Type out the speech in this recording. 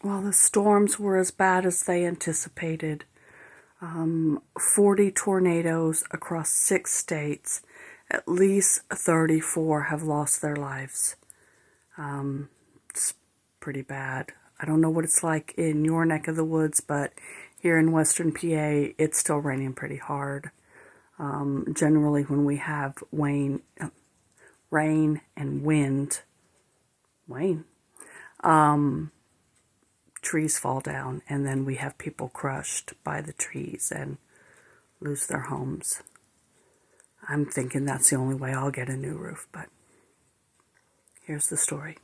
Well, the storms were as bad as they anticipated. 40 tornadoes across 6 states. At least 34 have lost their lives. It's pretty bad. I don't know what it's like in your neck of the woods, but here in Western PA, it's still raining pretty hard. Generally, when we have rain and wind, trees fall down, and then we have people crushed by the trees and lose their homes. I'm thinking that's the only way I'll get a new roof, but here's the story.